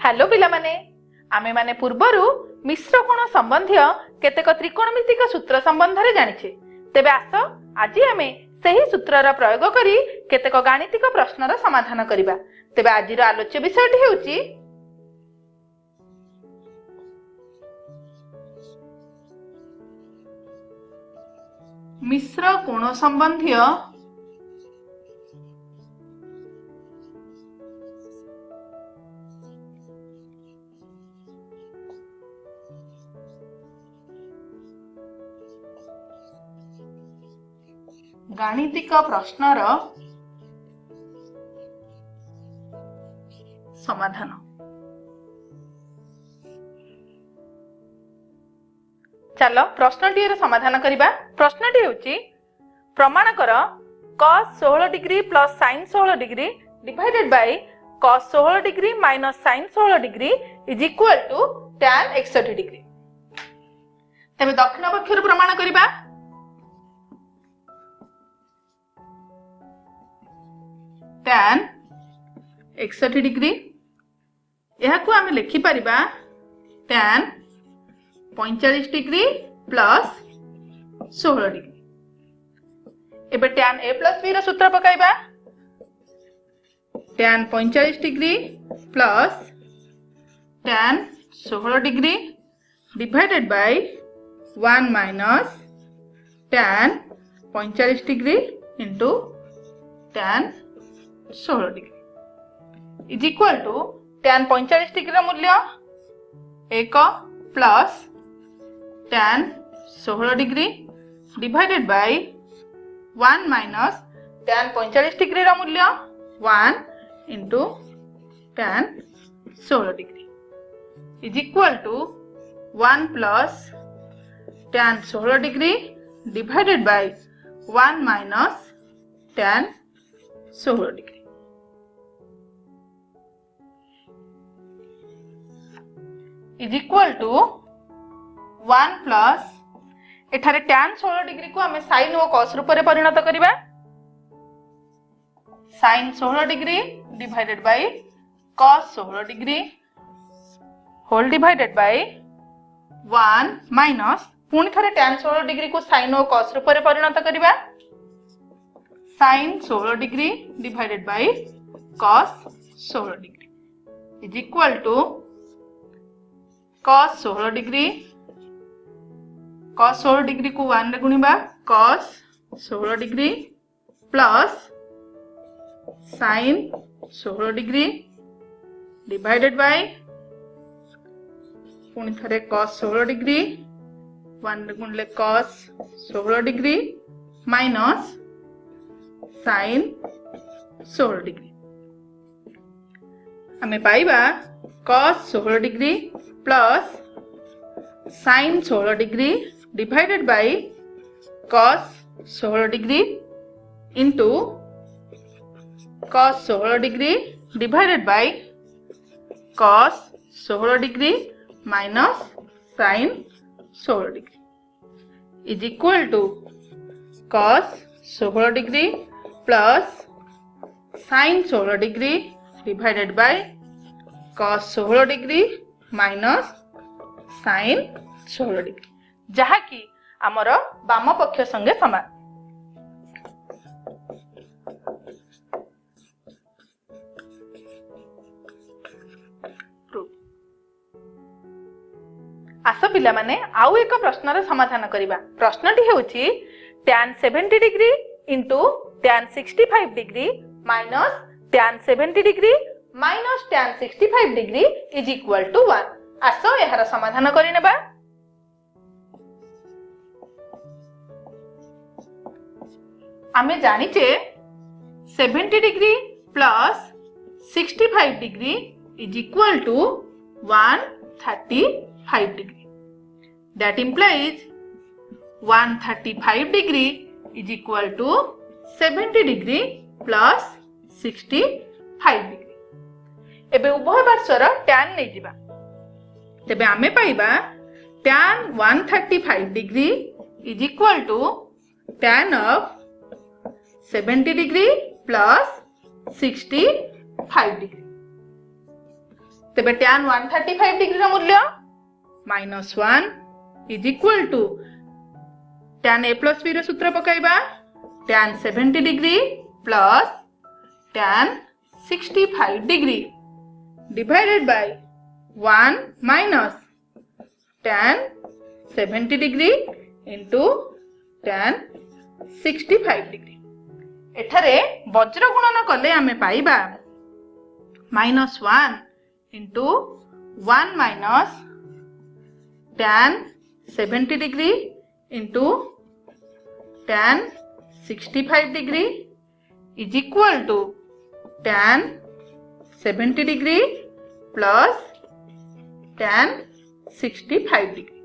Hello पिला माने आमे माने पूर्वरु मिश्र कोण संबंधी केतेक त्रिकोणमितिक सूत्र संबंध रे जानिछे। तेबे आस आज आमे सही सूत्रर प्रयोग करी केतेक गाणितिक प्रश्नर समाधान करिबा। तेबे आजिर आलोच्य विषयटी हेउची मिश्र कोण संबंधी गाणितिक प्रश्नर समाधान। चलो प्रश्नटी समाधान करिबा। प्रश्नटी हेउची प्रमाण कर cos 16 degree plus sin 16 degree divided by cos 16 degree minus sin 16 degree is equal to tan 61 degree. तबे दक्षिण पक्षर प्रमाण करिबा। tan 61 डिग्री यह को आमे लिखि परिबा tan 45 डिग्री प्लस 16 डिग्री। एबे tan a प्लस b रो सूत्र पकाइबा। tan 45 degree plus tan 16 degree divided by 1 minus tan 45 degree into tan 16 degree is equal to tan 45 degree मूल्य 1 plus tan 16 degree divided by 1 minus tan 45 degree मूल्य 1 into tan 16 degree is equal to 1 plus tan 16 degree divided by 1 minus tan 16 degree is equal to 1 plus एठारे tan 16 degree को हमें sin और cos रूप में परिणत करिबा। sin 16 degree divided by cos 16 degree whole divided by 1 minus पुणी थरे tan 16 डिग्री को sin और cos रूप में परिणत करिबा। sin 16 degree divided by cos 16 degree is equal to cos 16 degree को 1 रे गुणिबा cos 16 degree plus sin 16 degree divided by पुणी थरे cos 16 डिग्री 1 रे गुणले cos 16 degree minus sin 16 degree हमें पाइबा cos 16 degree plus sin 16 degree divided by cos 16 degree into cos 16 degree divided by cos 16 degree minus sin 16 degree is equal to cos 16 degree plus sin 16 degree divided by cos 16 degree minus sin 16 degree जहा कि आमर वाम पक्ष संगे समान। आस पिला माने आउ एक प्रश्नर समाधान करिबा। प्रश्नटी हेउची tan 70 degree into tan 65 degree minus tan 70 degree minus tan 65 degree is equal to 1। आसो एहार समाधान करि नेबा। आमे जानिचे 70 degree plus 65 degree is equal to 135 degree. That implies 135 degree is equal to 70 degree plus 65 degree. एबे उभय पार्श्वर tan नै जिबा। तेबे आमे पाइबा tan 135 degree is equal to tan of 70 degree plus 65 degree. तेबे tan 135 डिग्री मूल्य -1 is equal to tan a plus b सूत्र पकाइबा tan 70 degree plus tan 65 degree divided by 1 minus tan 70 degree into tan 65 degree. एठारे वज्र गुणन कले आमे पाइबा -1 into 1 minus tan 70 degree into tan 65 degree is equal to tan 70 degree plus tan 65 degree.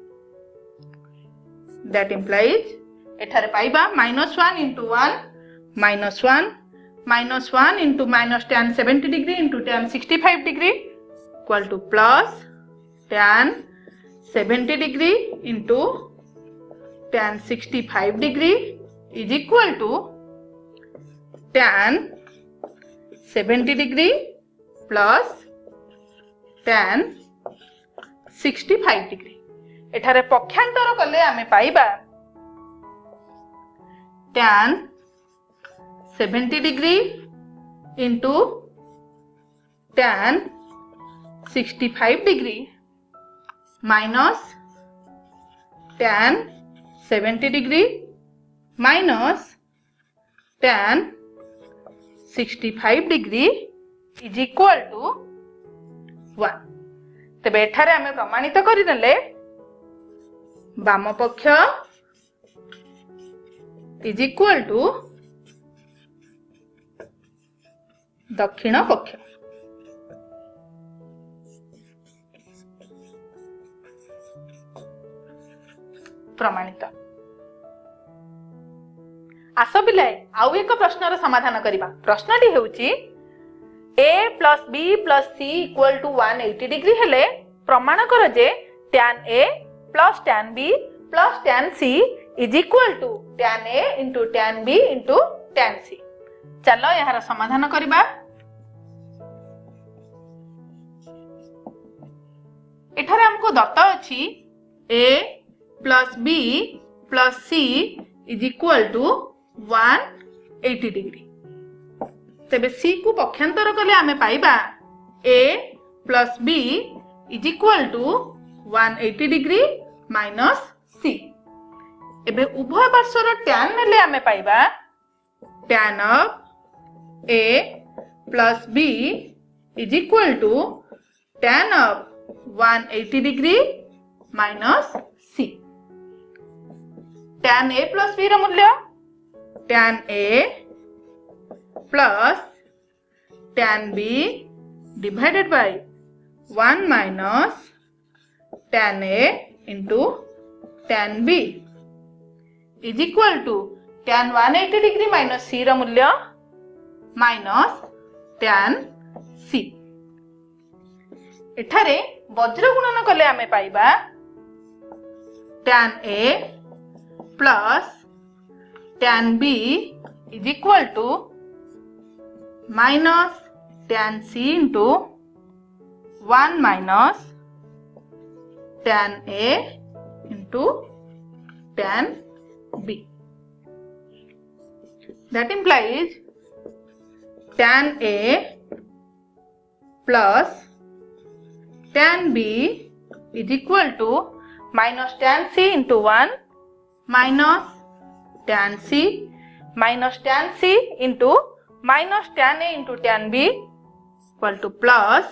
That implies एठारे पाइबा -1 into 1 -1 into minus tan 70 degree into tan 65 degree equal to plus tan 70 degree into tan 65 degree is equal to tan 70 degree plus tan 65 degree. एठारे पक्षांतर कले आमे पाइबा tan 70 degree into tan 65 degree minus tan 70 degree minus tan 65 degree is equal to 1। तेबे एठारे आमे प्रमाणित करिनेले balm पक्ष इज इक्वल टू दक्षिण पक्ष। प्रमाणित। आस पिलाए आउ एक प्रश्नर समाधान करिबा। प्रश्नटी हेउची a plus b plus c equal to 180 degree हेले प्रमाण कर जे tan a plus tan b plus tan c is equal to tan a into tan b into tan c। चलो यार समाधान करिबा। एठारे हमको दत्त अछि a plus b plus c is equal to 180 degree. तेबे c को पक्षांतर कले आमे पाइबा a plus b is equal to 180 degree minus c। एबे उभय पार्श्वर tan नेले आमे पाइबा tan of a plus b is equal to tan of 180 degree minus c। tan a plus b रा मूल्य tan a plus tan b divided by 1 minus tan a into tan b is equal to tan 180 degree minus c रा मूल्य minus tan c। एठारे वज्र गुणन कले आमे पाइबा tan a plus tan b is equal to minus tan c into 1 minus tan a into tan b। That implies tan a plus tan b is equal to minus tan c into 1 minus tan c minus tan c into minus tan a into tan b equal to plus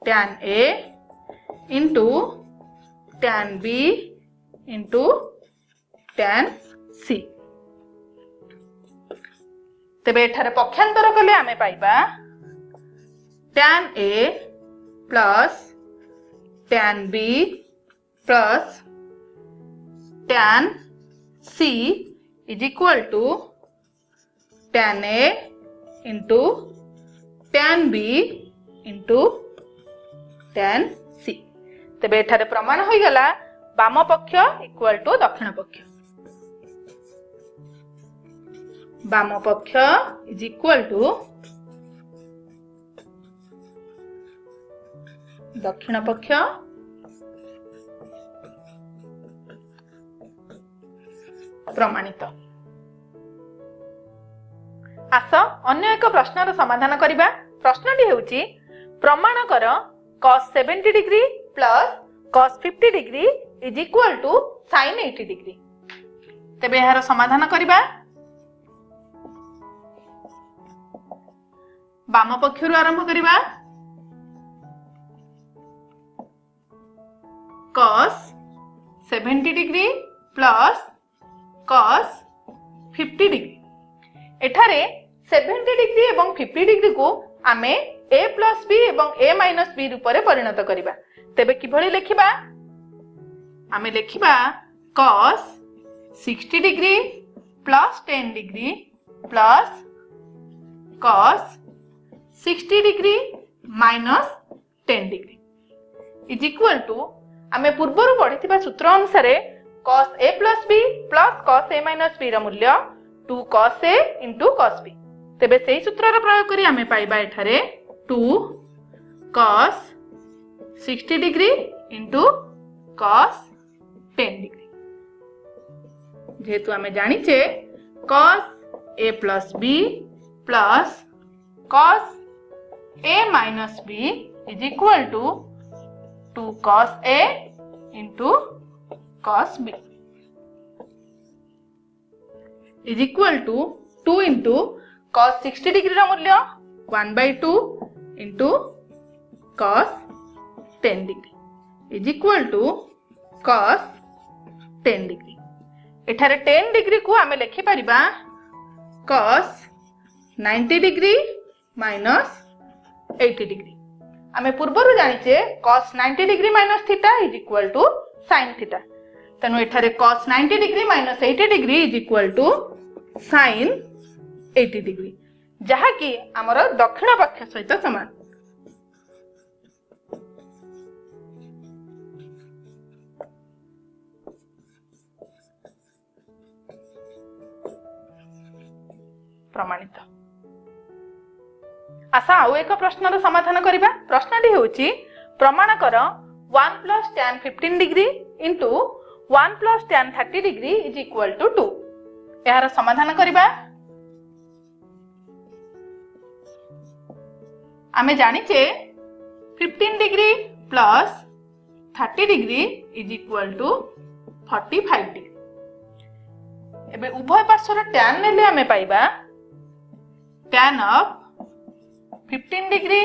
tan a into tan b into tan c। तेबे एठारे पक्षांतर कले आमे पाइबा tan a plus tan b plus tan c is equal to tan a into tan b into tan c। तेबे एठारे प्रमाण होई गला बाम पक्ष इक्वल टू दक्षिण पक्ष। बाम पक्ष इज इक्वल टू दक्षिण पक्ष प्रमाणित। आस अन्य एक प्रश्नर समाधान करिबा। प्रश्नटी हेउची प्रमाण कर cos 70 degree plus cos 50 degree is equal to sin 80 degree. तेबे यार समाधान करिबा। बाम पक्षरु आरंभ करिबा। cos 70 degree plus cos 50 degree. एठारे 70 डिग्री एवं 50 डिग्री को आमे a प्लस b एवं a माइनस b रूप में परिणत करिबा। तेबे किभଳି लेखिबा? आमे लेखिबा cos 60 degree plus 10 degree plus cos 60 degree minus 10 degree is equal to आमे पूर्वरु पढिथिबा सूत्र अनुसार cos a plus b plus cos a minus b रा मूल्य 2 cos a into cos b। तेबे सेही सूत्रर प्रयोग करी आमे पाइबा एठारे 2 cos 60 degree into cos 10 degree. जेहेतु आमे जानिचे cos a plus b plus cos a minus b is equal to 2 cos a into cos b is equal to 2 into cos 60 degree रा मूल्य 1/2 into cos 10 degree is equal to cos 10 degree. एठारे 10 degree को आमे लेखि परिबा cos 90 degree minus 80 degree. आमे पूर्वरु जानिचे cos 90 degree minus theta is equal to sin theta. तेनु एठारे cos 90 degree minus 80 degree is equal to sin 80 degree, जहा कि हमर दक्षिण पक्ष सहित समान। प्रमाणित। आशा आउ एक प्रश्नर समाधान करिबा। प्रश्नटी हेउची प्रमाण कर 1 plus tan 15 degree into 1 plus tan 30 degree is equal to 2। यार समाधान करिबा। आमे जानिचे 15 degree plus 30 degree is equal to 45 degree. एबे उभय पार्श्वर tan नेले आमे पाइबा tan of 15 degree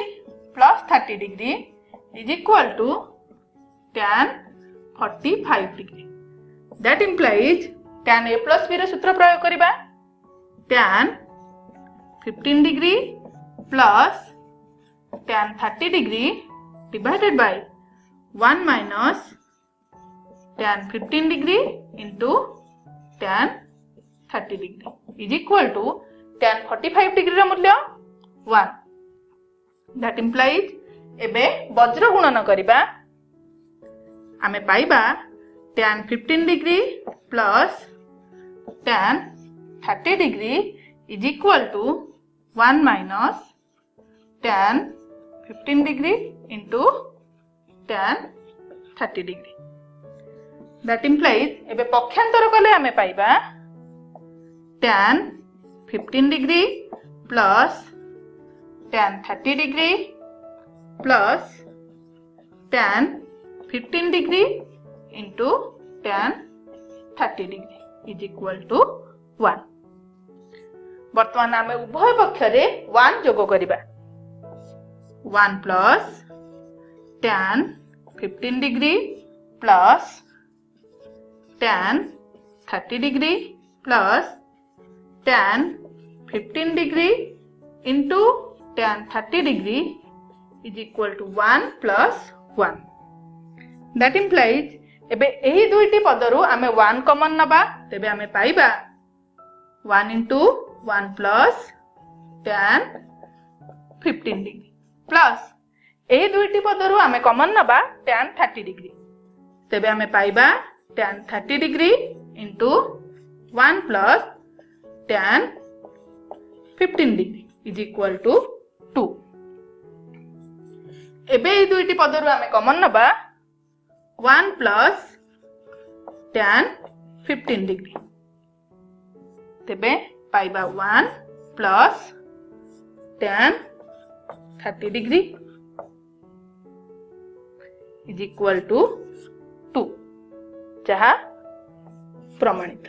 plus 30 degree is equal to tan 45 degree. That implies tan a plus b रे सूत्र प्रयोग करिबा। tan 15 degree plus tan 30 degree divided by 1 minus tan 15 degree into tan 30 degree is equal to tan 45 degree रा मूल्य 1। That implies एबे वज्र गुणन करिबा। आमे पाइबा tan 15 degree plus tan 30 degree is equal to 1 minus tan 15 degree into tan 30 degree. That implies एबे पक्षांतर कले आमे पाइबा tan 15 degree plus tan 30 degree plus tan 15 degree into tan 30 degree is equal to 1। वर्तमान आमे उभय पक्षरे 1 जोग करिबा। 1 plus tan 15 degree plus tan 30 degree plus tan 15 degree into tan 30 degree is equal to 1 plus 1। That implies एबे एही दुईटी पदरु आमे 1 common नबा। तेबे आमे पाइबा 1 into 1 plus tan 15 degree plus एही दुईटी पदरु आमे कॉमन नबा tan 30 डिग्री। तेबे आमे पाइबा tan 30 degree into 1 plus tan 15 degree is equal to 2। एबे दुईटी पदरु आमे कॉमन नबा 1 प्लस tan 15 डिग्री तेबे पाइबा 1 plus tan 30 degree is equal to 2 जहा प्रमाणित।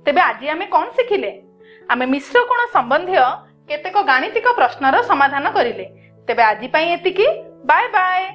तेबे आज आमे कौन शिखिले आमे मिश्र कोण संबंधी केतेक गाणितिक प्रश्नर समाधान करिले। तेबे आज पई एतिकी बाय बाय।